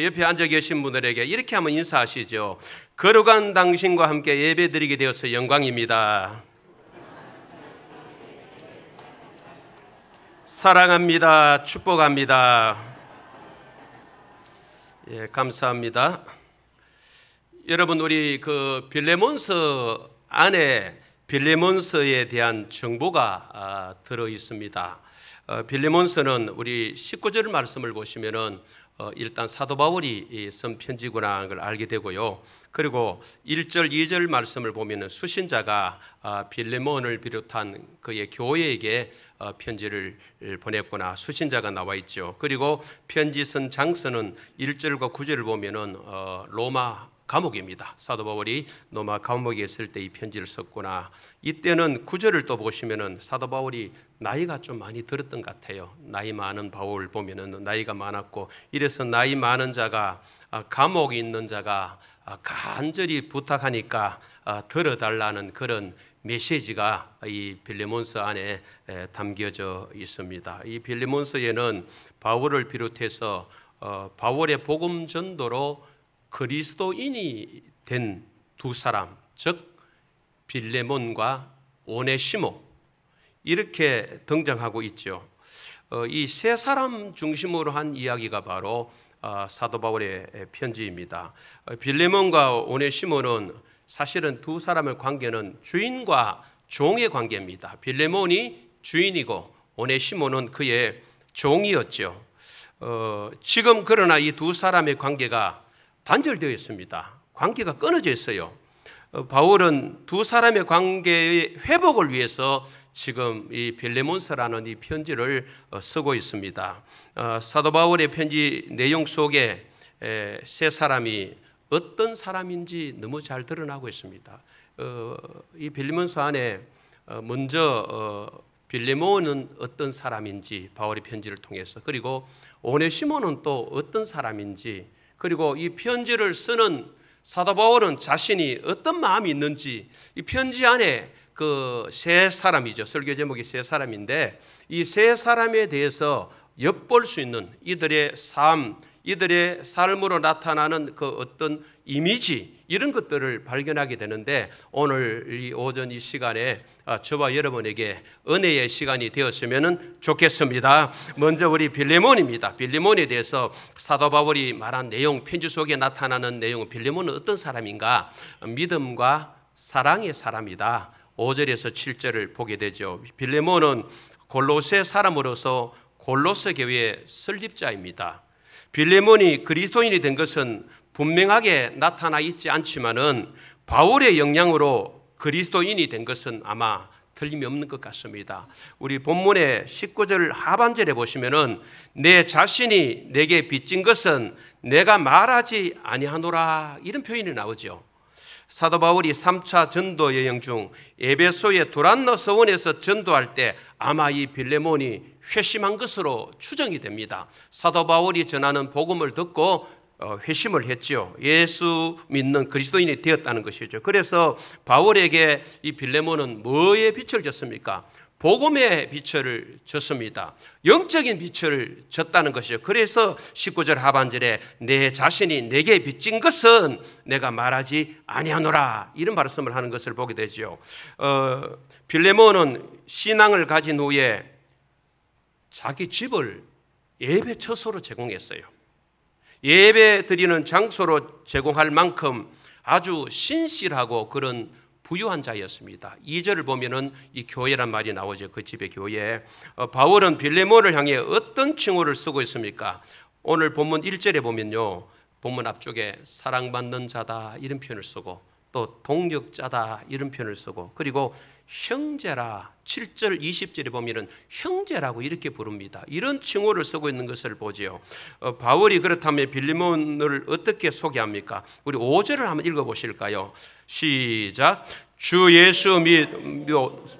옆에 앉아 계신 분들에게 이렇게 한번 인사하시죠. 거룩한 당신과 함께 예배드리게 되어서 영광입니다. 사랑합니다. 축복합니다. 예, 감사합니다. 여러분, 우리 빌레몬서 안에 빌레몬서에 대한 정보가 들어 있습니다. 빌레몬서는 우리 19절 말씀을 보시면은 일단 사도 바울이 쓴 편지구나 하는 걸 알게 되고요. 그리고 1절, 2절 말씀을 보면은 수신자가 빌레몬을 비롯한 그의 교회에게 편지를 보냈구나, 수신자가 나와 있죠. 그리고 편지 쓴 장소는 1절과 9절을 보면은 로마 감옥입니다. 사도 바울이 로마 감옥에 있을 때 이 편지를 썼구나. 이때는 9절을 또 보시면은 사도 바울이 나이가 좀 많이 들었던 것 같아요. 나이 많은 바울 보면은 나이가 많았고, 이래서 나이 많은 자가 감옥에 있는 자가 간절히 부탁하니까 들어달라는 그런 메시지가 이 빌레몬서 안에 담겨져 있습니다. 이 빌레몬서에는 바울을 비롯해서 바울의 복음 전도로 그리스도인이 된 두 사람, 즉 빌레몬과 오네시모, 이렇게 등장하고 있죠. 이 세 사람 중심으로 한 이야기가 바로 사도 바울의 편지입니다. 빌레몬과 오네시모는 사실은 두 사람의 관계는 주인과 종의 관계입니다. 빌레몬이 주인이고 오네시모는 그의 종이었죠. 지금 그러나 이 두 사람의 관계가 단절되어 있습니다. 관계가 끊어져 있어요. 바울은 두 사람의 관계의 회복을 위해서 지금 이 빌레몬서라는 이 편지를 쓰고 있습니다. 사도 바울의 편지 내용 속에 세 사람이 어떤 사람인지 너무 잘 드러나고 있습니다. 이 빌레몬서 안에 먼저 빌레몬은 어떤 사람인지 바울의 편지를 통해서, 그리고 오네시모는 또 어떤 사람인지, 그리고 이 편지를 쓰는 사도 바울은 자신이 어떤 마음이 있는지, 이 편지 안에 그 세 사람이죠. 설교 제목이 세 사람인데, 이 세 사람에 대해서 엿볼 수 있는 이들의 삶, 이들의 삶으로 나타나는 그 어떤 이미지, 이런 것들을 발견하게 되는데, 오늘 이 오전 이 시간에 저와 여러분에게 은혜의 시간이 되었으면 좋겠습니다. 먼저 우리 빌레몬입니다. 빌레몬에 대해서 사도 바울이 말한 내용, 편지 속에 나타나는 내용은, 빌레몬은 어떤 사람인가? 믿음과 사랑의 사람이다. 5절에서 7절을 보게 되죠. 빌레몬은 골로새 사람으로서 골로새 교회의 설립자입니다. 빌레몬이 그리스도인이 된 것은 분명하게 나타나 있지 않지만은 바울의 영향으로 그리스도인이 된 것은 아마 틀림이 없는 것 같습니다. 우리 본문의 19절 하반절에 보시면은 내 자신이 내게 빚진 것은 내가 말하지 아니하노라, 이런 표현이 나오죠. 사도 바울이 3차 전도 여행 중 에베소의 두란노 서원에서 전도할 때 아마 이 빌레몬이 회심한 것으로 추정이 됩니다. 사도 바울이 전하는 복음을 듣고 회심을 했죠. 예수 믿는 그리스도인이 되었다는 것이죠. 그래서 바울에게 이 빌레몬은 뭐에 빛을 줬습니까? 복음의 빛을 줬습니다. 영적인 빛을 줬다는 것이죠. 그래서 19절 하반절에 내 자신이 내게 빚진 것은 내가 말하지 아니하노라, 이런 말씀을 하는 것을 보게 되죠. 빌레몬은 신앙을 가진 후에 자기 집을 예배 처소로 제공했어요. 예배 드리는 장소로 제공할 만큼 아주 신실하고 그런 부유한 자였습니다. 2절을 보면은 이 교회란 말이 나오죠. 그 집의 교회. 바울은 빌레몬을 향해 어떤 칭호를 쓰고 있습니까? 오늘 본문 1절에 보면요, 본문 앞쪽에 사랑받는 자다, 이런 표현을 쓰고, 또 동력자다, 이런 표현을 쓰고, 그리고 형제라, 7절 20절에 보면은 형제라고 이렇게 부릅니다. 이런 칭호를 쓰고 있는 것을 보지요. 바울이 그렇다면 빌레몬을 어떻게 소개합니까? 우리 5절을 한번 읽어보실까요? 시작. 주 예수 및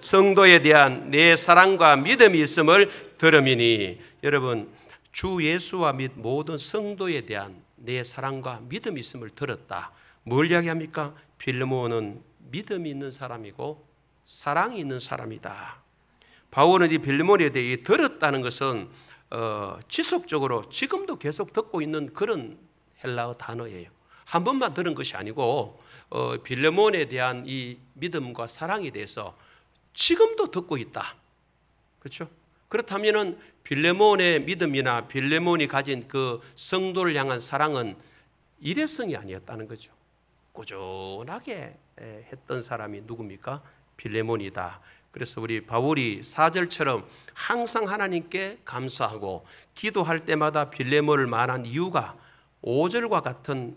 성도에 대한 내 사랑과 믿음이 있음을 들음이니. 여러분, 주 예수와 및 모든 성도에 대한 내 사랑과 믿음이 있음을 들었다. 뭘 이야기합니까? 빌레몬은 믿음이 있는 사람이고 사랑이 있는 사람이다. 바울은 이 빌레몬에 대해 들었다는 것은 지속적으로 지금도 계속 듣고 있는 그런 헬라어 단어예요. 한 번만 들은 것이 아니고 빌레몬에 대한 이 믿음과 사랑에 대해서 지금도 듣고 있다. 그렇죠? 그렇다면은 빌레몬의 믿음이나 빌레몬이 가진 그 성도를 향한 사랑은 일회성이 아니었다는 거죠. 꾸준하게 했던 사람이 누굽니까? 빌레몬이다. 그래서 우리 바울이 4절처럼 항상 하나님께 감사하고 기도할 때마다 빌레몬을 말한 이유가 5절과 같은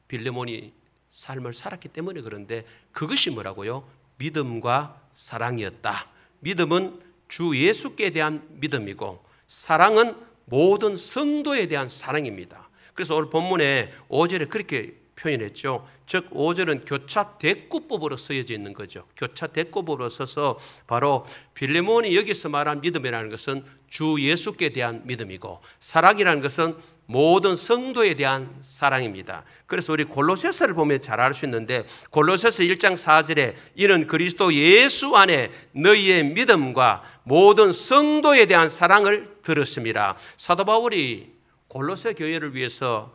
빌레몬이 삶을 살았기 때문에 그런데 그것이 뭐라고요? 믿음과 사랑이었다. 믿음은 주 예수께 대한 믿음이고 사랑은 모든 성도에 대한 사랑입니다. 그래서 오늘 본문에 5절에 그렇게 표현했죠. 즉 5절은 교차 대꾸법으로 쓰여져 있는 거죠. 교차 대꾸법으로 써서 바로 빌레몬이 여기서 말한 믿음이라는 것은 주 예수께 대한 믿음이고 사랑이라는 것은 모든 성도에 대한 사랑입니다. 그래서 우리 골로새서를 보면 잘 알 수 있는데 골로새서 1장 4절에 이는 그리스도 예수 안에 너희의 믿음과 모든 성도에 대한 사랑을 들었습니다. 사도 바울이 골로새 교회를 위해서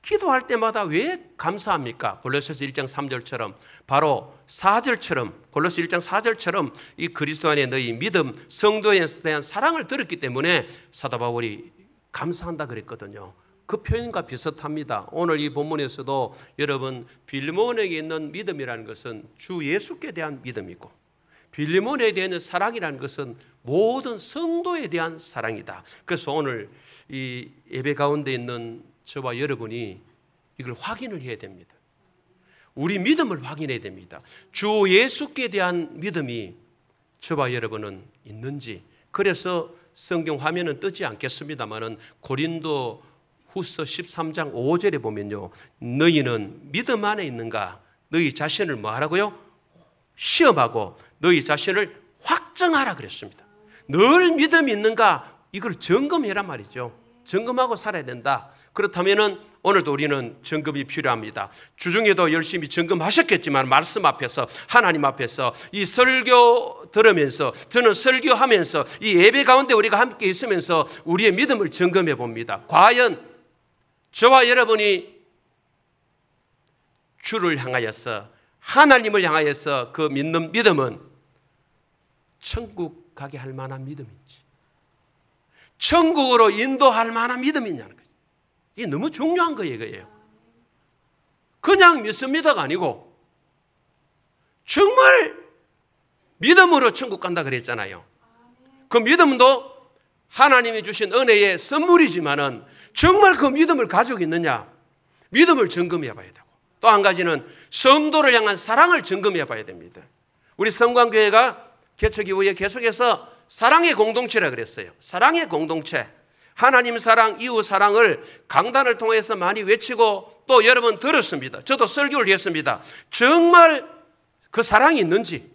기도할 때마다 왜 감사합니까? 골로새서 1장 3절처럼 바로 4절처럼 골로새 1장 4절처럼 이 그리스도 안에 너희 믿음, 성도에 대한 사랑을 들었기 때문에 사도 바울이 감사한다 그랬거든요. 그 표현과 비슷합니다. 오늘 이 본문에서도 여러분 빌레몬에게 있는 믿음이라는 것은 주 예수께 대한 믿음이고 빌레몬에 대한 사랑이라는 것은 모든 성도에 대한 사랑이다. 그래서 오늘 이 예배 가운데 있는 저와 여러분이 이걸 확인을 해야 됩니다. 우리 믿음을 확인해야 됩니다. 주 예수께 대한 믿음이 저와 여러분은 있는지. 그래서 성경 화면은 뜨지 않겠습니다만은 고린도 후서 13장 5절에 보면요. 너희는 믿음 안에 있는가? 너희 자신을 뭐 하라고요? 시험하고 너희 자신을 확정하라 그랬습니다. 늘 믿음이 있는가? 이걸 점검해란 말이죠. 점검하고 살아야 된다. 그렇다면은 오늘도 우리는 점검이 필요합니다. 주중에도 열심히 점검하셨겠지만 말씀 앞에서 하나님 앞에서 이 설교 들으면서 저는 설교하면서 이 예배 가운데 우리가 함께 있으면서 우리의 믿음을 점검해 봅니다. 과연 저와 여러분이 주를 향하여서 하나님을 향하여서 그 믿는 믿음은 천국 가게 할 만한 믿음인지 천국으로 인도할 만한 믿음이냐는 거죠. 이게 너무 중요한 거예요. 그냥 믿습니다가 아니고 정말 믿음으로 천국 간다 그랬잖아요. 그 믿음도 하나님이 주신 은혜의 선물이지만은 정말 그 믿음을 가지고 있느냐 믿음을 점검해 봐야 되고 또 한 가지는 성도를 향한 사랑을 점검해 봐야 됩니다. 우리 성광교회가 개척 이후에 계속해서 사랑의 공동체라 그랬어요. 사랑의 공동체. 하나님 사랑, 이웃 사랑을 강단을 통해서 많이 외치고 또 여러분 들었습니다. 저도 설교를 했습니다. 정말 그 사랑이 있는지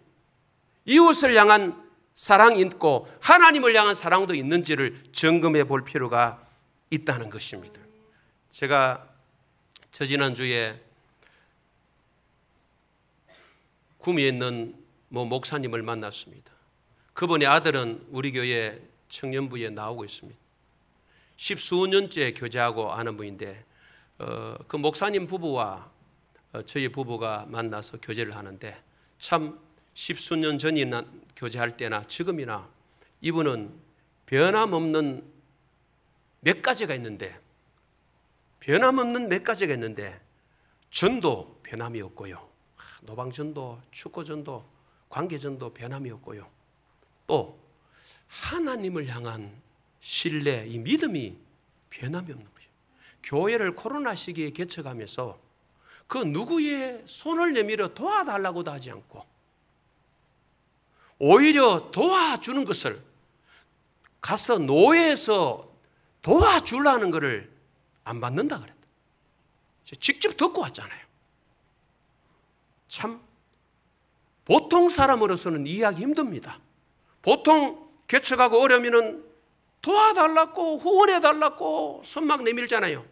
이웃을 향한 사랑이 있고 하나님을 향한 사랑도 있는지를 점검해 볼 필요가 있다는 것입니다. 제가 지난주에 구미에 있는 목사님을 만났습니다. 그분의 아들은 우리 교회 청년부에 나오고 있습니다. 10수년째 교제하고 아는 분인데 그 목사님 부부와 저희 부부가 만나서 교제를 하는데 참 10수년 전이나 교제할 때나 지금이나 이분은 변함없는 몇 가지가 있는데 전도 변함이 없고요. 노방전도, 축구전도, 관계전도 변함이 없고요. 또 하나님을 향한 신뢰, 이 믿음이 변함이 없는 거예요. 교회를 코로나 시기에 개척하면서 그 누구의 손을 내밀어 도와달라고도 하지 않고 오히려 도와주는 것을 가서 노예에서 도와주려는 것을 안 받는다 그랬다. 직접 듣고 왔잖아요. 참 보통 사람으로서는 이해하기 힘듭니다. 보통 개척하고 어려우면 도와달라고 후원해달라고 손 막 내밀잖아요.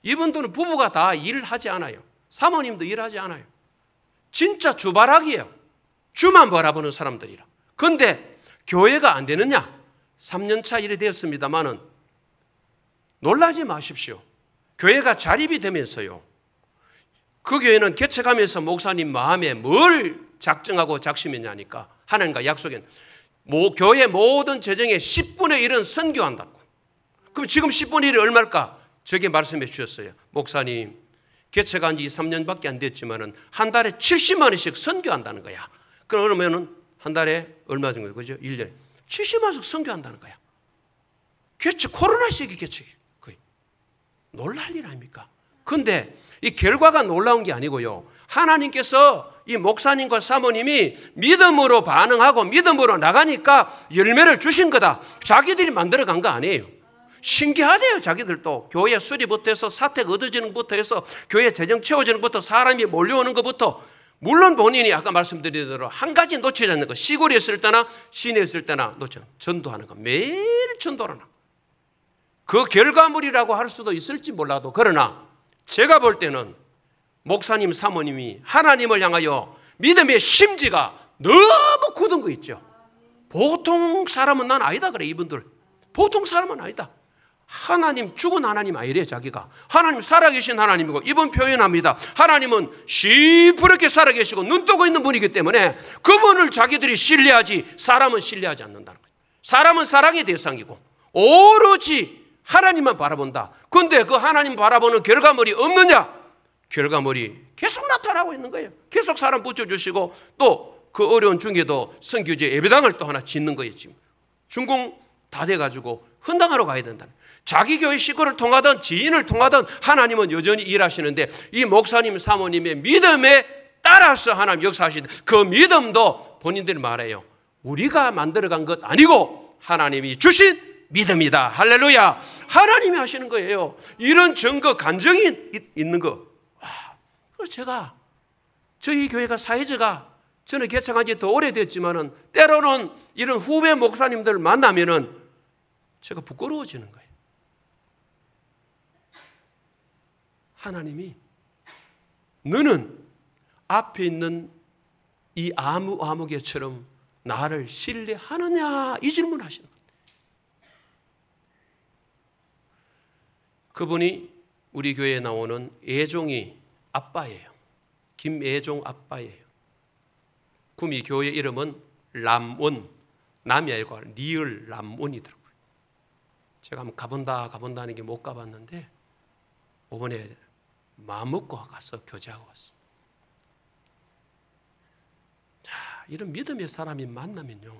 이분들은 부부가 다 일을 하지 않아요. 사모님도 일하지 않아요. 진짜 주바라기예요. 주만 바라보는 사람들이라. 그런데 교회가 안 되느냐? 3년차 일이 되었습니다마는 놀라지 마십시오. 교회가 자립이 되면서요, 그 교회는 개척하면서 목사님 마음에 뭘 작정하고 작심했냐니까 하나님과 약속한 교회 모든 재정의 10분의 1은 선교한다고. 그럼 지금 10분의 1이 얼마일까? 저게 말씀해 주셨어요. 목사님, 개척한 지 3년밖에 안 됐지만은 한 달에 70만 원씩 선교한다는 거야. 그러면은 한 달에 얼마 정도, 그죠? 1년에 70만 원씩 선교한다는 거야. 개척, 코로나 시기 개척이 거의 놀랄 일 아닙니까? 근데 이 결과가 놀라운 게 아니고요, 하나님께서 이 목사님과 사모님이 믿음으로 반응하고 믿음으로 나가니까 열매를 주신 거다. 자기들이 만들어간 거 아니에요. 신기하대요. 자기들도 교회 수립부터 해서 사택 얻어지는 것부터 해서 교회 재정 채워지는 것부터 사람이 몰려오는 것부터, 물론 본인이 아까 말씀드린 대로 한 가지 놓치지 않는 거, 시골에 있을 때나 시내에 있을 때나 놓치지 않는 전도하는 거. 매일 전도를 하나. 그 결과물이라고 할 수도 있을지 몰라도, 그러나 제가 볼 때는 목사님 사모님이 하나님을 향하여 믿음의 심지가 너무 굳은 거 있죠. 보통 사람은 난 아니다 그래. 이분들 보통 사람은 아니다. 하나님, 죽은 하나님 아니래. 자기가 하나님 살아계신 하나님이고, 이번 표현합니다. 하나님은 시퍼렇게 살아계시고 눈 뜨고 있는 분이기 때문에 그분을 자기들이 신뢰하지, 사람은 신뢰하지 않는다는 거예요. 사람은 사랑의 대상이고 오로지 하나님만 바라본다. 그런데 그 하나님 바라보는 결과물이 없느냐? 결과물이 계속 나타나고 있는 거예요. 계속 사람 붙여주시고, 또 그 어려운 중에도 선교지 예배당을 또 하나 짓는 거예요. 지금 준공 다 돼가지고 헌당하러 가야 된다. 자기 교회 식구를 통하든 지인을 통하든 하나님은 여전히 일하시는데, 이 목사님 사모님의 믿음에 따라서 하나님 역사하시는 그 믿음도 본인들이 말해요. 우리가 만들어간 것 아니고 하나님이 주신 믿음이다. 할렐루야. 하나님이 하시는 거예요. 이런 증거, 간증이 있는 거. 그래서 제가, 저희 교회가 사회자가, 저는 개척한 지 더 오래됐지만은 때로는 이런 후배 목사님들을 만나면은 제가 부끄러워지는 거예요. 하나님이 너는 앞에 있는 이 아무개처럼 나를 신뢰하느냐, 이 질문을 하시는 거예요. 그분이 우리 교회에 나오는 애종이 아빠예요. 김애종 아빠예요. 구미 교회 이름은 람원, 남이 아니고 리을 람원이더라고요. 제가 한번 가본다는 게 못 가봤는데 이번에 마음 먹고 가서 교제하고 왔어요. 자, 이런 믿음의 사람이 만나면요,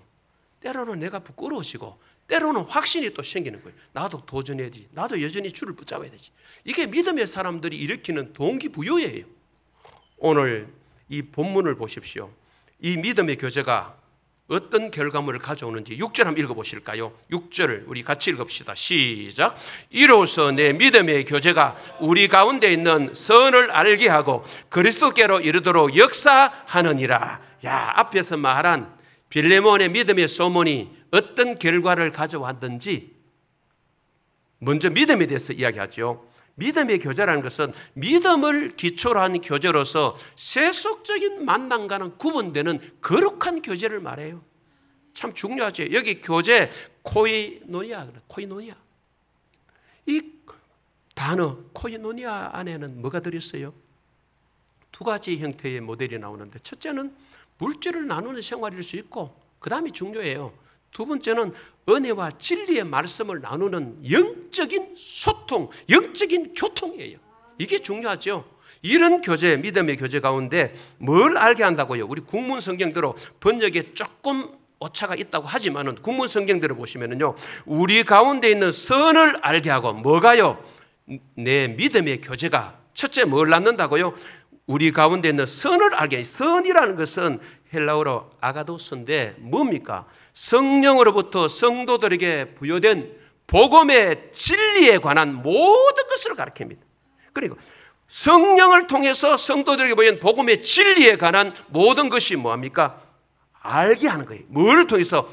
때로는 내가 부끄러워지고 때로는 확신이 또 생기는 거예요. 나도 도전해야지, 나도 여전히 줄을 붙잡아야 되지. 이게 믿음의 사람들이 일으키는 동기부여예요. 오늘 이 본문을 보십시오. 이 믿음의 교제가 어떤 결과물을 가져오는지 6절 한번 읽어보실까요? 6절을 우리 같이 읽읍시다. 시작. 이로써 내 믿음의 교제가 우리 가운데 있는 선을 알게 하고 그리스도께로 이르도록 역사하느니라. 야, 앞에서 말한 빌레몬의 믿음의 소문이 어떤 결과를 가져왔든지 먼저 믿음에 대해서 이야기하죠. 믿음의 교제라는 것은 믿음을 기초로 한 교제로서 세속적인 만남과는 구분되는 거룩한 교제를 말해요. 참 중요하죠. 여기 교제 코이노니아, 코이노니아. 이 단어 코이노니아 안에는 뭐가 들었어요? 두 가지 형태의 모델이 나오는데, 첫째는 물질을 나누는 생활일 수 있고, 그 다음이 중요해요. 두 번째는 은혜와 진리의 말씀을 나누는 영적인 소통, 영적인 교통이에요. 이게 중요하죠. 이런 교제, 믿음의 교제 가운데 뭘 알게 한다고요? 우리 국문 성경대로 번역에 조금 오차가 있다고 하지만은 국문 성경대로 보시면은요, 우리 가운데 있는 선을 알게 하고, 뭐가요? 내 믿음의 교제가 첫째 뭘 낳는다고요? 우리 가운데 있는 선을 알게. 선이라는 것은 헬라어로 아가도스인데 뭡니까? 성령으로부터 성도들에게 부여된 복음의 진리에 관한 모든 것을 가르칩니다. 그리고 성령을 통해서 성도들에게 보인 복음의 진리에 관한 모든 것이 뭐합니까? 알게 하는 거예요. 뭐를 통해서?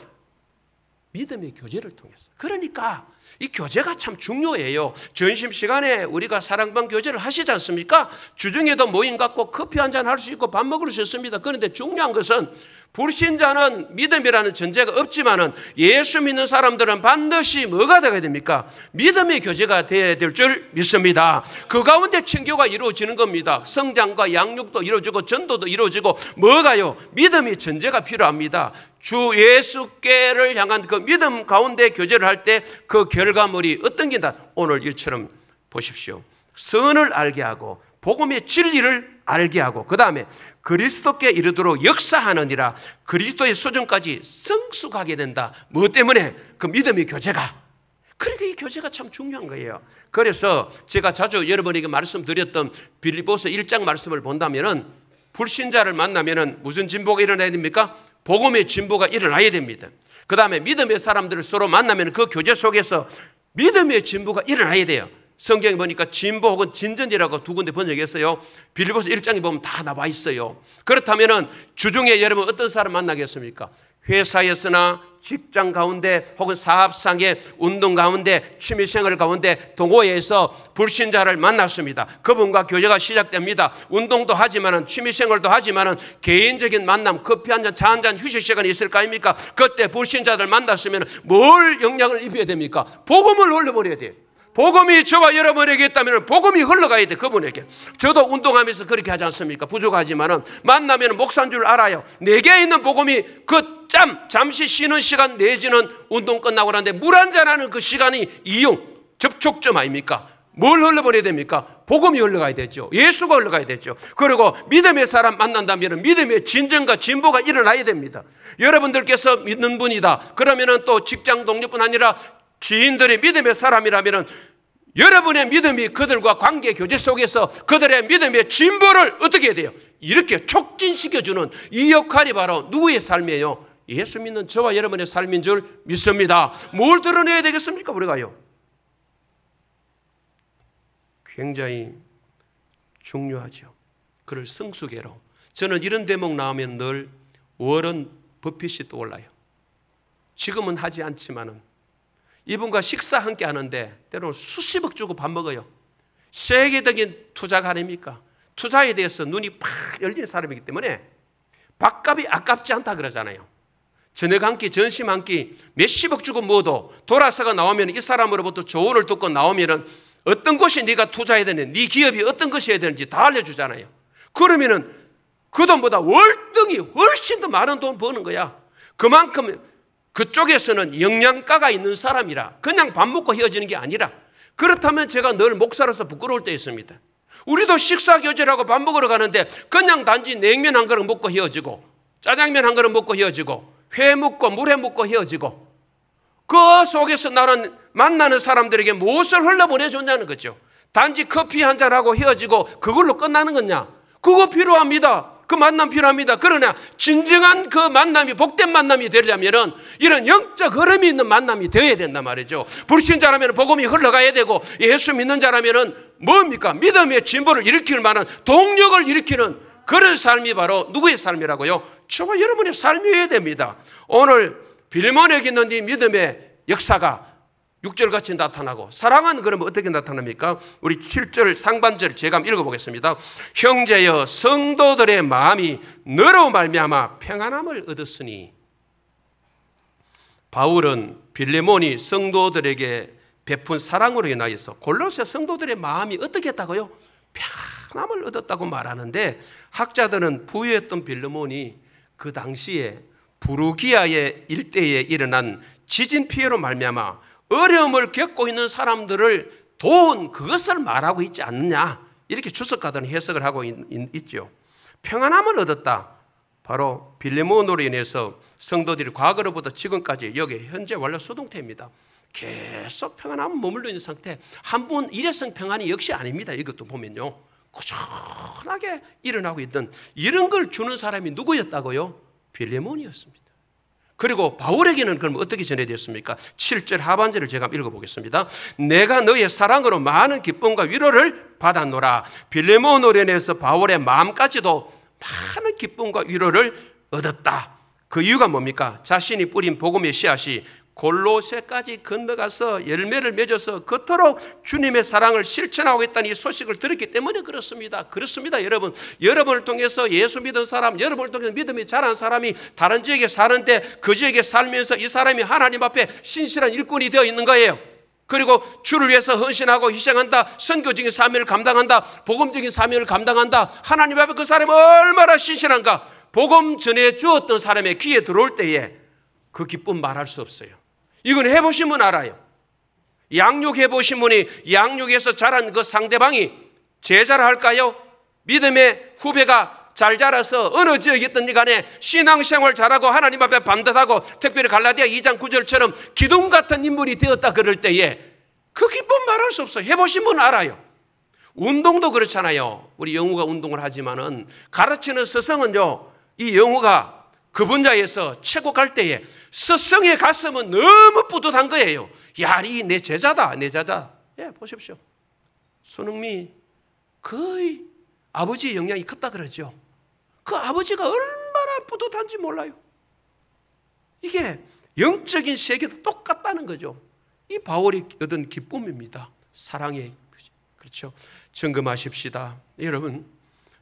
믿음의 교제를 통해서. 그러니까 이 교제가 참 중요해요. 점심시간에 우리가 사랑방 교제를 하시지 않습니까? 주중에도 모임 갖고 커피 한잔 할 수 있고 밥 먹을 수 있습니다. 그런데 중요한 것은 불신자는 믿음이라는 전제가 없지만은 예수 믿는 사람들은 반드시 뭐가 되어야 됩니까? 믿음의 교제가 되어야 될 줄 믿습니다. 그 가운데 친교가 이루어지는 겁니다. 성장과 양육도 이루어지고 전도도 이루어지고 뭐가요? 믿음의 전제가 필요합니다. 주 예수께를 향한 그 믿음 가운데 교제를 할 때 그 결과물이 어떤 게다? 오늘 일처럼 보십시오. 선을 알게 하고 복음의 진리를 알게 하고 그 다음에 그리스도께 이르도록 역사하느니라. 그리스도의 수준까지 성숙하게 된다. 무엇 때문에? 그 믿음의 교제가. 그러니까 이 교제가 참 중요한 거예요. 그래서 제가 자주 여러분에게 말씀드렸던 빌립보서 1장 말씀을 본다면은 불신자를 만나면은 무슨 진보가 일어나야 됩니까? 복음의 진보가 일어나야 됩니다. 그 다음에 믿음의 사람들을 서로 만나면 그 교제 속에서 믿음의 진보가 일어나야 돼요. 성경에 보니까 진보 혹은 진전이라고 두 군데 번역했어요. 빌립보서 1장에 보면 다 나와 있어요. 그렇다면 주중에 여러분 어떤 사람 만나겠습니까? 회사에서나 직장 가운데 혹은 사업상의 운동 가운데 취미생활 가운데 동호회에서 불신자를 만났습니다. 그분과 교제가 시작됩니다. 운동도 하지만은 취미생활도 하지만은 개인적인 만남, 커피 한잔, 차 한잔, 휴식 시간이 있을 거 아닙니까? 그때 불신자들 만났으면 뭘 영향을 입혀야 됩니까? 복음을 흘려버려야 돼요. 복음이 저와 여러분에게 있다면 복음이 흘러가야 돼. 그분에게. 저도 운동하면서 그렇게 하지 않습니까? 부족하지만은 만나면 목사인 줄 알아요. 내게 있는 복음이 그 잠시 쉬는 시간 내지는 운동 끝나고 나는데 물 한잔하는 그 시간이 이용 접촉점 아닙니까? 뭘 흘러버려야 됩니까? 복음이 흘러가야 되죠. 예수가 흘러가야 되죠. 그리고 믿음의 사람 만난다면 믿음의 진정과 진보가 일어나야 됩니다. 여러분들께서 믿는 분이다. 그러면은 또 직장 동료뿐 아니라 지인들이 믿음의 사람이라면 여러분의 믿음이 그들과 관계 교제 속에서 그들의 믿음의 진보를 어떻게 해야 돼요? 이렇게 촉진시켜주는 이 역할이 바로 누구의 삶이에요? 예수 믿는 저와 여러분의 삶인 줄 믿습니다. 뭘 드러내야 되겠습니까? 우리가요. 굉장히 중요하죠. 그를 성숙해로. 저는 이런 대목 나오면 늘 워런 버핏이 떠올라요. 지금은 하지 않지만은 이분과 식사 함께 하는데 때로는 수십억 주고 밥 먹어요. 세계적인 투자가 아닙니까? 투자에 대해서 눈이 팍 열린 사람이기 때문에 밥값이 아깝지 않다 그러잖아요. 저녁 한 끼, 점심 한 끼 몇십억 주고 먹어도 돌아서가 나오면 이 사람으로부터 조언을 듣고 나오면은 어떤 곳이 네가 투자해야 되는지, 네 기업이 어떤 것이 해야 되는지 다 알려주잖아요. 그러면은 그 돈보다 월등히 훨씬 더 많은 돈 버는 거야. 그만큼 그쪽에서는 영양가가 있는 사람이라 그냥 밥 먹고 헤어지는 게 아니라. 그렇다면 제가 늘 목사로서 부끄러울 때 있습니다. 우리도 식사 교제라고 밥 먹으러 가는데 그냥 단지 냉면 한 그릇 먹고 헤어지고 짜장면 한 그릇 먹고 헤어지고 회 먹고 물회 먹고 헤어지고 그 속에서 나는 만나는 사람들에게 무엇을 흘려보내줬냐는 거죠. 단지 커피 한 잔하고 헤어지고 그걸로 끝나는 거냐? 그거 필요합니다. 그 만남 필요합니다. 그러나 진정한 그 만남이 복된 만남이 되려면 이런 영적 흐름이 있는 만남이 되어야 된단 말이죠. 불신자라면 복음이 흘러가야 되고 예수 믿는 자라면 뭡니까? 믿음의 진보를 일으킬 만한 동력을 일으키는 그런 삶이 바로 누구의 삶이라고요? 저와 여러분의 삶이어야 됩니다. 오늘 빌몬에게 있는 이 믿음의 역사가 6절같이 나타나고 사랑은 그러면 어떻게 나타납니까? 우리 7절 상반절 제가 한번 읽어보겠습니다. 형제여 성도들의 마음이 너로 말미암아 평안함을 얻었으니. 바울은 빌레몬이 성도들에게 베푼 사랑으로 인하여서 골로새 성도들의 마음이 어떻게 했다고요? 평안함을 얻었다고 말하는데 학자들은 부유했던 빌레몬이 그 당시에 부르기아의 일대에 일어난 지진 피해로 말미암아 어려움을 겪고 있는 사람들을 도운 그것을 말하고 있지 않느냐, 이렇게 주석가들은 해석을 하고 있죠. 평안함을 얻었다. 바로 빌레몬으로 인해서 성도들이 과거로부터 지금까지 여기 현재 원래 수동태입니다. 계속 평안함은 머물러 있는 상태. 한 분 일회성 평안이 역시 아닙니다. 이것도 보면요, 꾸준하게 일어나고 있던 이런 걸 주는 사람이 누구였다고요? 빌레몬이었습니다. 그리고 바울에게는 그럼 어떻게 전해졌습니까? 7절 하반절을 제가 읽어보겠습니다. 내가 너의 사랑으로 많은 기쁨과 위로를 받았노라. 빌레몬으로 인해서 바울의 마음까지도 많은 기쁨과 위로를 얻었다. 그 이유가 뭡니까? 자신이 뿌린 복음의 씨앗이 골로새까지 건너가서 열매를 맺어서 그토록 주님의 사랑을 실천하고 있다는 이 소식을 들었기 때문에 그렇습니다. 그렇습니다, 여러분. 여러분을 통해서 예수 믿은 사람, 여러분을 통해서 믿음이 자란 사람이 다른 지역에 사는데 그 지역에 살면서 이 사람이 하나님 앞에 신실한 일꾼이 되어 있는 거예요. 그리고 주를 위해서 헌신하고 희생한다, 선교적인 사명을 감당한다, 복음적인 사명을 감당한다. 하나님 앞에 그 사람이 얼마나 신실한가. 복음 전해 주었던 사람의 귀에 들어올 때에 그 기쁨 말할 수 없어요. 이건 해보신 분 알아요. 양육해보신 분이 양육에서 자란 그 상대방이 제자를 할까요? 믿음의 후배가 잘 자라서 어느 지역에 있든지 간에 신앙생활 잘하고 하나님 앞에 반듯하고, 특별히 갈라디아 2장 9절처럼 기둥 같은 인물이 되었다 그럴 때에 그 기쁨 말할 수 없어요. 해보신 분 알아요. 운동도 그렇잖아요. 우리 영우가 운동을 하지만은 가르치는 스승은요, 이 영우가 그 분야에서 최고 갈 때에 스승의 가슴은 너무 뿌듯한 거예요. 야, 이 내 제자다, 내 제자. 예, 보십시오. 손흥미 거의 아버지의 영향이 컸다 그러죠. 그 아버지가 얼마나 뿌듯한지 몰라요. 이게 영적인 세계도 똑같다는 거죠. 이 바울이 얻은 기쁨입니다. 사랑의, 그렇죠. 점검하십시다. 여러분,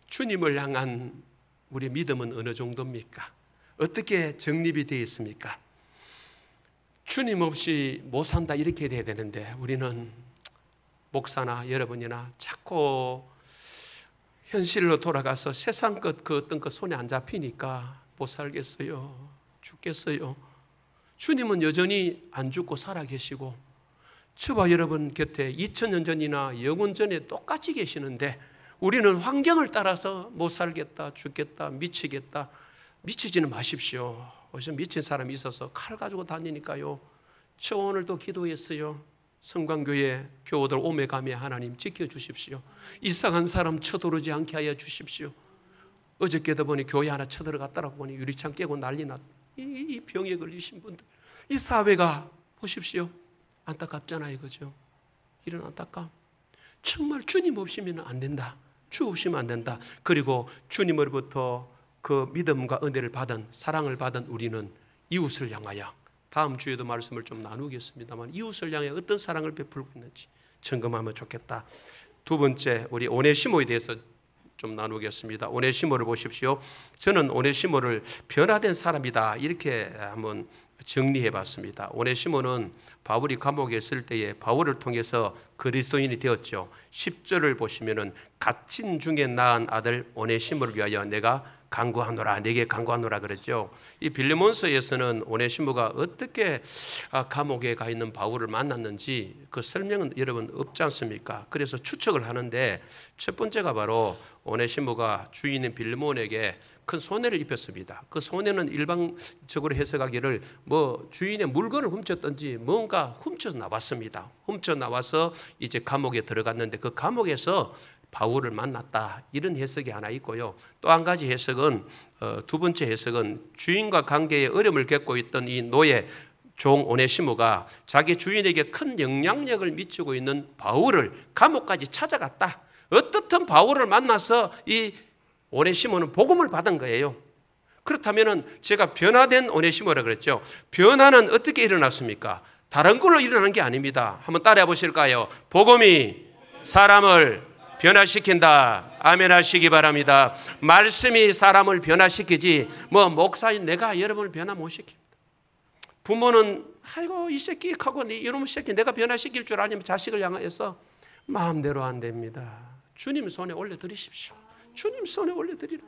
주님을 향한 우리 믿음은 어느 정도입니까? 어떻게 정립이 되어 있습니까? 주님 없이 못 산다 이렇게 돼야 되는데 우리는 목사나 여러분이나 자꾸 현실로 돌아가서 세상 것, 그 어떤 것 손에 안 잡히니까 못 살겠어요, 죽겠어요. 주님은 여전히 안 죽고 살아계시고 저와 여러분 곁에 2000년 전이나 영원 전에 똑같이 계시는데 우리는 환경을 따라서 못 살겠다, 죽겠다, 미치겠다. 미치지는 마십시오. 어디서 미친 사람이 있어서 칼 가지고 다니니까요. 저 오늘도 기도했어요. 성광교회 교우들 오매가매 하나님 지켜주십시오. 이상한 사람 쳐들어오지 않게 하여 주십시오. 어저께도 보니 교회 하나 쳐들어갔다라고 보니 유리창 깨고 난리 났. 이 병에 걸리신 분들, 이 사회가 보십시오. 안타깝잖아요, 그죠? 이런 안타까움. 정말 주님 없이면 안 된다. 주 없이면 안 된다. 그리고 주님으로부터 그 믿음과 은혜를 받은, 사랑을 받은 우리는 이웃을 향하여, 다음 주에도 말씀을 좀 나누겠습니다만 이웃을 향해 어떤 사랑을 베풀고 있는지 점검하면 좋겠다. 두 번째, 우리 오네시모에 대해서 좀 나누겠습니다. 오네시모를 보십시오. 저는 오네시모를 변화된 사람이다 이렇게 한번 정리해 봤습니다. 오네시모는 바울이 감옥에 있을 때에 바울을 통해서 그리스도인이 되었죠. 10절을 보시면은 갇힌 중에 낳은 아들 오네시모를 위하여 내가 간구하노라, 내게 간구하노라 그랬죠. 이 빌레몬서에서는 오네시모가 어떻게 감옥에 가 있는 바울을 만났는지 그 설명은 여러분 없지 않습니까? 그래서 추측을 하는데 첫 번째가 바로 오네시모가 주인인 빌레몬에게 큰 손해를 입혔습니다. 그 손해는 일반적으로 해석하기를 뭐 주인의 물건을 훔쳤든지 뭔가 훔쳐서 나왔습니다. 훔쳐 나와서 이제 감옥에 들어갔는데 그 감옥에서 바울을 만났다, 이런 해석이 하나 있고요. 또 한 가지 해석은 두 번째 해석은 주인과 관계에 어려움을 겪고 있던 이 노예 종 오네시모가 자기 주인에게 큰 영향력을 미치고 있는 바울을 감옥까지 찾아갔다. 어떻든 바울을 만나서 이 오네시모는 복음을 받은 거예요. 그렇다면 제가 변화된 오네시모라 그랬죠. 변화는 어떻게 일어났습니까? 다른 걸로 일어난 게 아닙니다. 한번 따라해 보실까요? 복음이 사람을 변화시킨다. 아멘 하시기 바랍니다. 말씀이 사람을 변화시키지 뭐 목사인 내가 여러분을 변화 못 시킵니다. 부모는 아이고 이 새끼 하고 이놈의 새끼 내가 변화시킬 줄 아니면 자식을 향해서 마음대로 안 됩니다. 주님 손에 올려드리십시오. 주님 손에 올려드리라.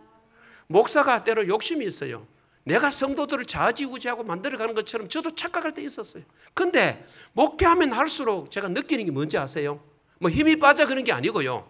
목사가 때로 욕심이 있어요. 내가 성도들을 좌지우지하고 만들어가는 것처럼 저도 착각할 때 있었어요. 근데 목회하면 할수록 제가 느끼는 게 뭔지 아세요? 뭐 힘이 빠져 그런 게 아니고요.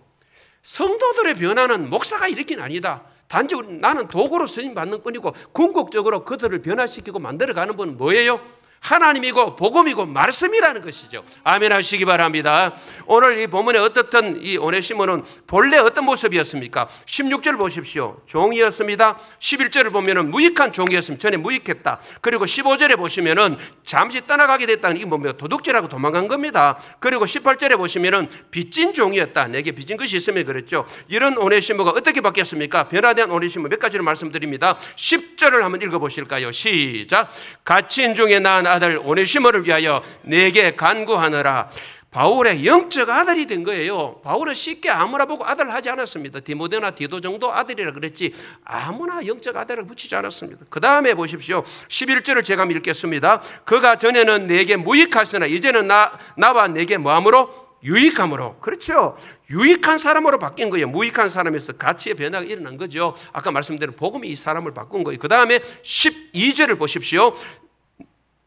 성도들의 변화는 목사가 일으키는 아니다. 단지 나는 도구로 쓰임 받는 뿐이고 궁극적으로 그들을 변화시키고 만들어가는 분은 뭐예요? 하나님이고 복음이고 말씀이라는 것이죠. 아멘 하시기 바랍니다. 오늘 이 본문에 어떻든 이 오네시모는 본래 어떤 모습이었습니까? 16절 보십시오. 종이었습니다. 11절을 보면은 무익한 종이었습니다. 전에 무익했다. 그리고 15절에 보시면은 잠시 떠나가게 됐다는 이게 뭡니까? 도둑질하고 도망간 겁니다. 그리고 18절에 보시면은 빚진 종이었다. 내게 빚진 것이 있으면 그랬죠. 이런 오네시모가 어떻게 바뀌었습니까? 변화된 오네시모 몇 가지를 말씀드립니다. 10절을 한번 읽어보실까요? 시작. 갇힌 중에 낳은 아들 오네시모를 위하여 내게 간구하느라. 바울의 영적 아들이 된 거예요. 바울은 쉽게 아무나 보고 아들 하지 않았습니다. 디모데나 디도 정도 아들이라 그랬지 아무나 영적 아들을 붙이지 않았습니다. 그 다음에 보십시오. 11절을 제가 읽겠습니다. 그가 전에는 내게 무익하시나 이제는 나와 내게 뭐함으로? 유익함으로. 그렇죠. 유익한 사람으로 바뀐 거예요. 무익한 사람에서 가치의 변화가 일어난 거죠. 아까 말씀드린 복음이 이 사람을 바꾼 거예요. 그 다음에 12절을 보십시오.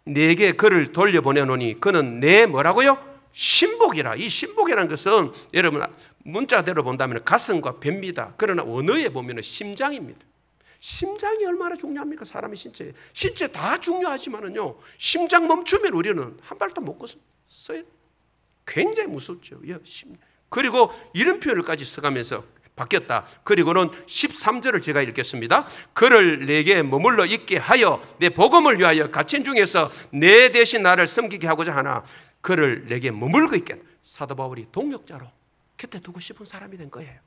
내게 그를 돌려보내노니 그는 내 뭐라고요? 신복이라. 이 신복이라는 것은 여러분 문자대로 본다면 가슴과 배입니다. 그러나 원어에 보면 심장입니다. 심장이 얼마나 중요합니까? 사람의 신체. 신체 다 중요하지만은요. 심장 멈추면 우리는 한 발도 못 걷어요. 굉장히 무섭죠. 그리고 이런 표현을까지 써가면서 바뀌었다. 그리고는 13절을 제가 읽겠습니다. 그를 내게 머물러 있게 하여 내 복음을 위하여 갇힌 중에서 내 대신 나를 섬기게 하고자 하나 그를 내게 머물고 있게. 사도 바울이 동역자로 곁에 두고 싶은 사람이 된 거예요.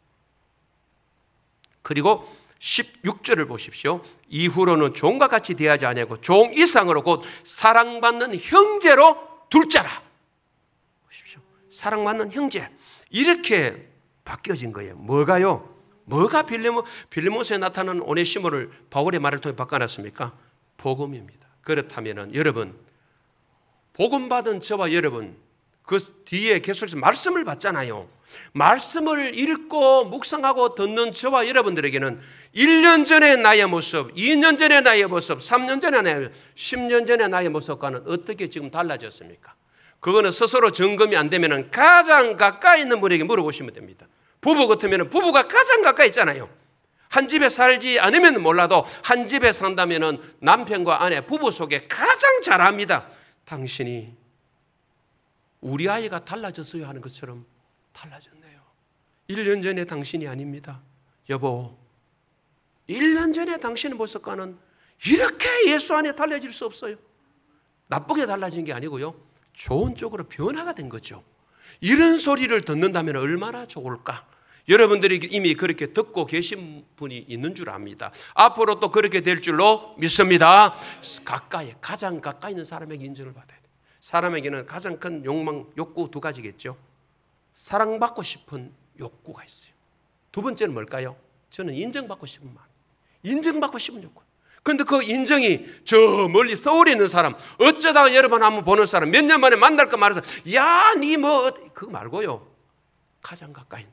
그리고 16절을 보십시오. 이후로는 종과 같이 대하지 아니하고 종 이상으로 곧 사랑받는 형제로 둘 자라. 보십시오. 사랑받는 형제. 이렇게 바뀌어진 거예요. 뭐가요? 뭐가 빌레몬서에 나타나는 오네시모를 바울의 말을 통해 바꿔놨습니까? 복음입니다. 그렇다면 여러분 복음 받은 저와 여러분 그 뒤에 계속해서 말씀을 받잖아요. 말씀을 읽고 묵상하고 듣는 저와 여러분들에게는 1년 전의 나의 모습, 2년 전의 나의 모습, 3년 전의 나의 모습, 10년 전의 나의 모습과는 어떻게 지금 달라졌습니까? 그거는 스스로 점검이 안 되면 가장 가까이 있는 분에게 물어보시면 됩니다. 부부 같으면 부부가 가장 가까이 있잖아요. 한 집에 살지 않으면 몰라도 한 집에 산다면 남편과 아내, 부부 속에 가장 잘 압니다. 당신이 우리 아이가 달라졌어요 하는 것처럼 달라졌네요. 1년 전에 당신이 아닙니다. 여보, 1년 전에 당신의 모습과는 이렇게 예수 안에 달라질 수 없어요. 나쁘게 달라진 게 아니고요. 좋은 쪽으로 변화가 된 거죠. 이런 소리를 듣는다면 얼마나 좋을까? 여러분들이 이미 그렇게 듣고 계신 분이 있는 줄 압니다. 앞으로 또 그렇게 될 줄로 믿습니다. 가까이, 가장 가까이 있는 사람에게 인정을 받아야 돼요. 사람에게는 가장 큰 욕망, 욕구 두 가지겠죠. 사랑받고 싶은 욕구가 있어요. 두 번째는 뭘까요? 저는 인정받고 싶은 마음. 인정받고 싶은 욕구. 그런데 그 인정이 저 멀리 서울에 있는 사람, 어쩌다가 여러 번 한번 보는 사람, 몇 년 만에 만날까 말해서 야, 니 뭐 그거 말고요. 가장 가까이.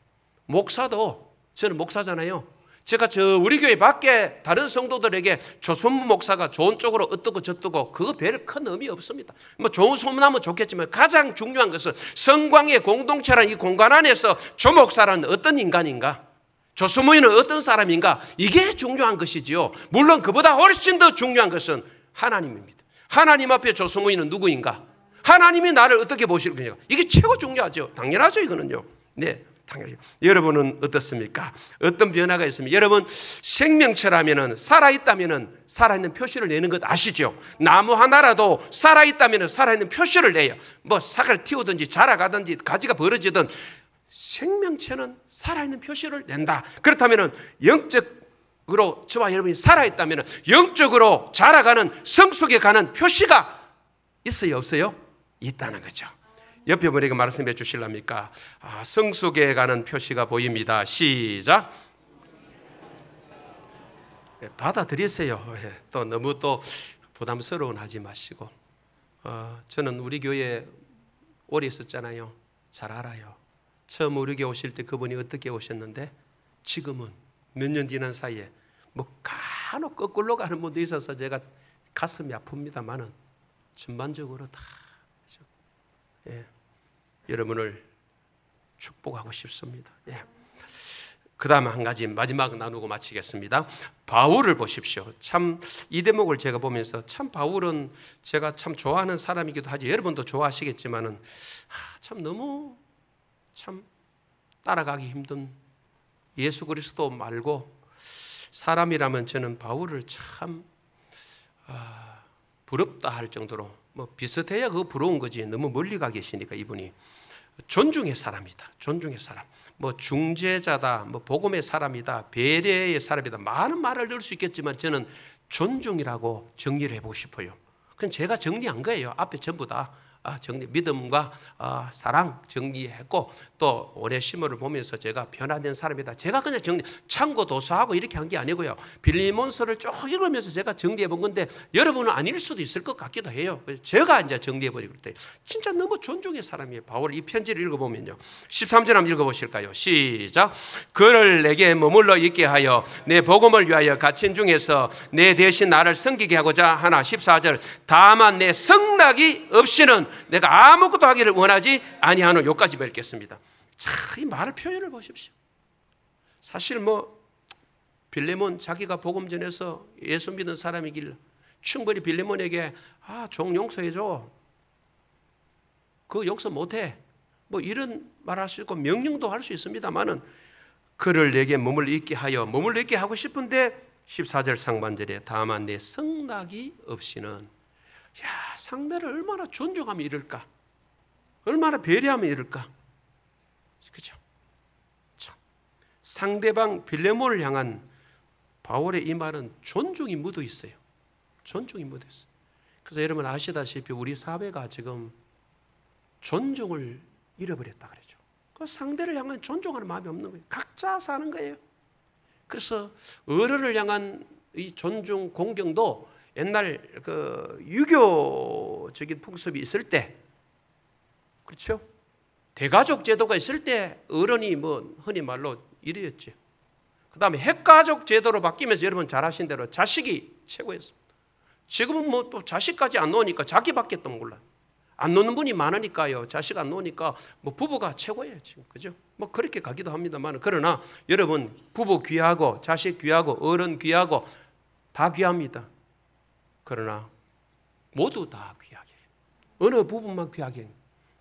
목사도, 저는 목사잖아요. 제가 저 우리 교회 밖에 다른 성도들에게 조선무 목사가 좋은 쪽으로 어떻고 저떻고 그거 별 큰 의미 없습니다. 뭐 좋은 소문하면 좋겠지만 가장 중요한 것은 성광의 공동체라는 이 공간 안에서 조 목사라는 어떤 인간인가, 조수무이는 어떤 사람인가, 이게 중요한 것이지요. 물론 그보다 훨씬 더 중요한 것은 하나님입니다. 하나님 앞에 조수무이는 누구인가? 하나님이 나를 어떻게 보실 거냐? 이게 최고 중요하죠. 당연하죠, 이거는요. 네. 당연히. 여러분은 어떻습니까? 어떤 변화가 있습니까? 여러분 생명체라면은 살아있다면은 살아있는 표시를 내는 것 아시죠? 나무 하나라도 살아있다면은 살아있는 표시를 내요. 뭐 싹을 틔우든지 자라가든지 가지가 벌어지든 생명체는 살아있는 표시를 낸다. 그렇다면은 영적으로 저와 여러분이 살아있다면은 영적으로 자라가는 성숙에 가는 표시가 있어요, 없어요? 있다는 거죠. 옆에 분에게 말씀해 주실랍니까? 성숙에 가는 표시가 보입니다. 시작. 받아들이세요. 또 너무 또 부담스러운 하지 마시고. 저는 우리 교회에 오래 있었잖아요. 잘 알아요. 처음 우리 교회 오실 때 그분이 어떻게 오셨는데 지금은 몇 년 지난 사이에 뭐 간혹 거꾸로 가는 분도 있어서 제가 가슴이 아픕니다만은 전반적으로 다 예. 여러분을 축복하고 싶습니다. 예. 그 다음 한 가지 마지막 나누고 마치겠습니다. 바울을 보십시오. 참 이 대목을 제가 보면서 참 바울은 제가 참 좋아하는 사람이기도 하지, 여러분도 좋아하시겠지만은 참 너무 참 따라가기 힘든 예수 그리스도 말고 사람이라면 저는 바울을 참 부럽다 할 정도로, 뭐 비슷해야 그거 부러운 거지, 너무 멀리 가 계시니까 이분이 존중의 사람이다. 존중의 사람. 뭐 중재자다. 뭐 복음의 사람이다. 배려의 사람이다. 많은 말을 넣을 수 있겠지만 저는 존중이라고 정리를 해보고 싶어요. 그건 제가 정리한 거예요. 앞에 전부 다 정리, 믿음과 사랑 정리했고, 또 오네시모를 보면서 제가 변화된 사람이다. 제가 그냥 참고 도서하고 이렇게 한 게 아니고요. 빌레몬서를 쭉 읽으면서 제가 정리해 본 건데 여러분은 아닐 수도 있을 것 같기도 해요. 제가 이제 정리해 버리고 때 진짜 너무 존중의 사람이에요. 바울 이 편지를 읽어보면요, 13절 한번 읽어보실까요? 시작. 그를 내게 머물러 있게 하여 내 복음을 위하여 갇힌 중에서 내 대신 나를 섬기게 하고자 하나. 14절. 다만 내 성낙이 없이는 내가 아무것도 하기를 원하지 아니하노. 여기까지 뵙겠습니다. 자, 이 말을 표현을 보십시오. 사실 빌레몬 자기가 복음 전해서 예수 믿는 사람이길 충분히 빌레몬에게 종 용서해줘, 그 용서 못해, 이런 말할 수 있고 명령도 할 수 있습니다만은 그를 내게 머물러 있게 하여, 머물러 있게 하고 싶은데 14절 상반절에 다만 내 성낙이 없이는, 상대를 얼마나 존중하면 이럴까, 얼마나 배려하면 이럴까. 그죠? 상대방 빌레몬을 향한 바울의 이 말은 존중이 묻어 있어요. 존중이 묻어 있어요. 그래서 여러분 아시다시피 우리 사회가 지금 존중을 잃어버렸다 그러죠. 그 상대를 향한 존중하는 마음이 없는 거예요. 각자 사는 거예요. 그래서 어른을 향한 이 존중, 공경도 옛날 그 유교적인 풍습이 있을 때, 그렇죠? 대가족 제도가 있을 때 어른이 흔히 말로 이랬죠. 그 다음에 핵가족 제도로 바뀌면서 여러분 잘 아신 대로 자식이 최고였습니다. 지금은 또 자식까지 안 놓으니까 자기밖에 또 몰라요. 안 놓는 분이 많으니까요. 자식 안 놓으니까 부부가 최고예요 지금. 그죠? 그렇게 가기도 합니다만, 그러나 여러분 부부 귀하고 자식 귀하고 어른 귀하고 다 귀합니다. 그러나 모두 다 귀하게, 어느 부분만 귀하게,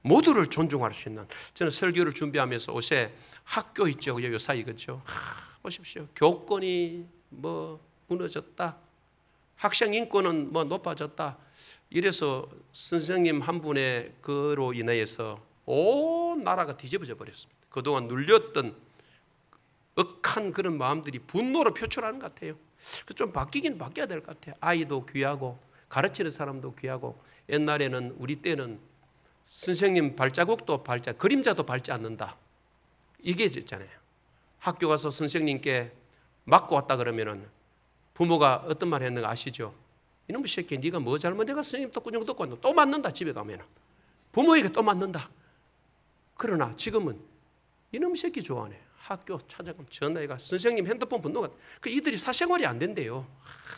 모두를 존중할 수 있는. 저는 설교를 준비하면서 옷에 학교 있죠, 요사이. 그렇죠? 보십시오. 교권이 무너졌다, 학생 인권은 높아졌다. 이래서 선생님 한 분의 그로 인해서 온 나라가 뒤집어져 버렸습니다. 그동안 눌렸던 억한 그런 마음들이 분노로 표출하는 것 같아요. 좀 바뀌긴 바뀌어야 될 것 같아요. 아이도 귀하고 가르치는 사람도 귀하고. 옛날에는 우리 때는 선생님 발자국도 그림자도 밟지 않는다, 이게 있잖아요. 학교 가서 선생님께 맞고 왔다 그러면은 부모가 어떤 말 했는가 아시죠? 이놈의 새끼, 네가 뭐 잘못해가 선생님 또 꾸중 듣고 왔노? 또 맞는다. 집에 가면은 부모에게 또 맞는다. 그러나 지금은 이놈의 새끼 좋아하네. 학교 찾아가면 전화해가 선생님 핸드폰 번호가, 이들이 사생활이 안 된대요.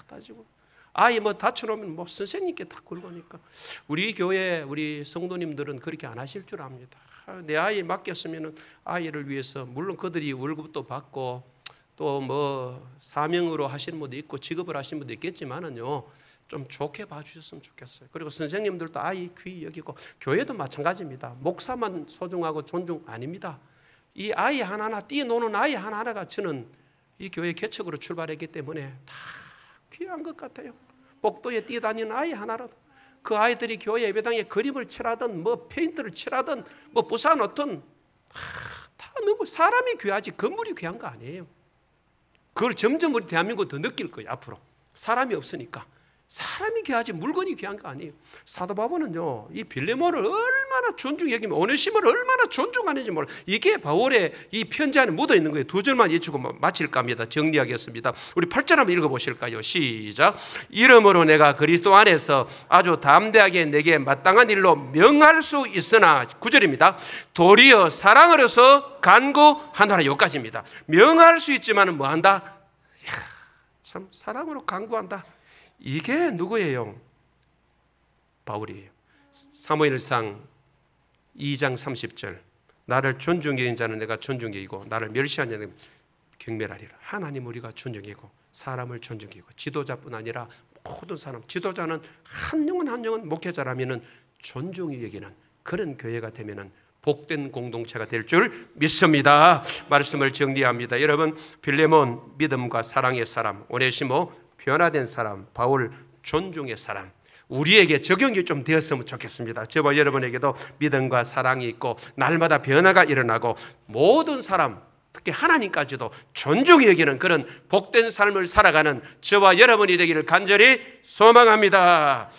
따지고 아이 다쳐놓으면 선생님께 다 굴거니까. 우리 교회 우리 성도님들은 그렇게 안 하실 줄 압니다. 내 아이 맡겼으면은 아이를 위해서, 물론 그들이 월급도 받고 또 사명으로 하시는 분도 있고 직업을 하시는 분도 있겠지만은요, 좀 좋게 봐주셨으면 좋겠어요. 그리고 선생님들도 아이 귀히 여기고, 교회도 마찬가지입니다. 목사만 소중하고 존중 아닙니다. 이 아이 하나하나, 뛰노는 아이 하나하나가 저는 이 교회 개척으로 출발했기 때문에 다 귀한 것 같아요. 복도에 뛰다니는 아이 하나라도, 그 아이들이 교회 예배당에 그림을 칠하든 페인트를 칠하든 부사 놓든 다 너무 사람이 귀하지 건물이 귀한 거 아니에요. 그걸 점점 우리 대한민국 더 느낄 거예요. 앞으로 사람이 없으니까. 사람이 귀하지 물건이 귀한 거 아니에요. 사도 바울은요, 이 빌레몬을 얼마나 존중 여기면, 오네시모를 얼마나 존중하는지 몰라. 이게 바울의 이 편지 안에 묻어 있는 거예요. 두 절만 읽고 마칠까 합니다. 정리하겠습니다. 우리 8절 한번 읽어보실까요? 시작. 이러므로 내가 그리스도 안에서 아주 담대하게 내게 마땅한 일로 명할 수 있으나, 9절입니다. 도리어 사랑으로서 간구하노라. 여기까지입니다. 명할 수 있지만은 뭐한다? 참 사랑으로 간구한다. 이게 누구예요? 바울이에요. 사무엘상 2장 30절. 나를 존중여긴 자는 내가 존중여기고 나를 멸시한 자는 경멸하리라. 하나님 우리가 존중이고 사람을 존중이고, 지도자뿐 아니라 모든 사람, 지도자는 한 영혼 목회자라면은 존중이 여기는 그런 교회가 되면은 복된 공동체가 될 줄 믿습니다. 말씀을 정리합니다. 여러분, 빌레몬 믿음과 사랑의 사람, 오네시모 변화된 사람, 바울 존중의 사람, 우리에게 적용이 좀 되었으면 좋겠습니다. 저와 여러분에게도 믿음과 사랑이 있고 날마다 변화가 일어나고 모든 사람, 특히 하나님까지도 존중히 여기는 그런 복된 삶을 살아가는 저와 여러분이 되기를 간절히 소망합니다.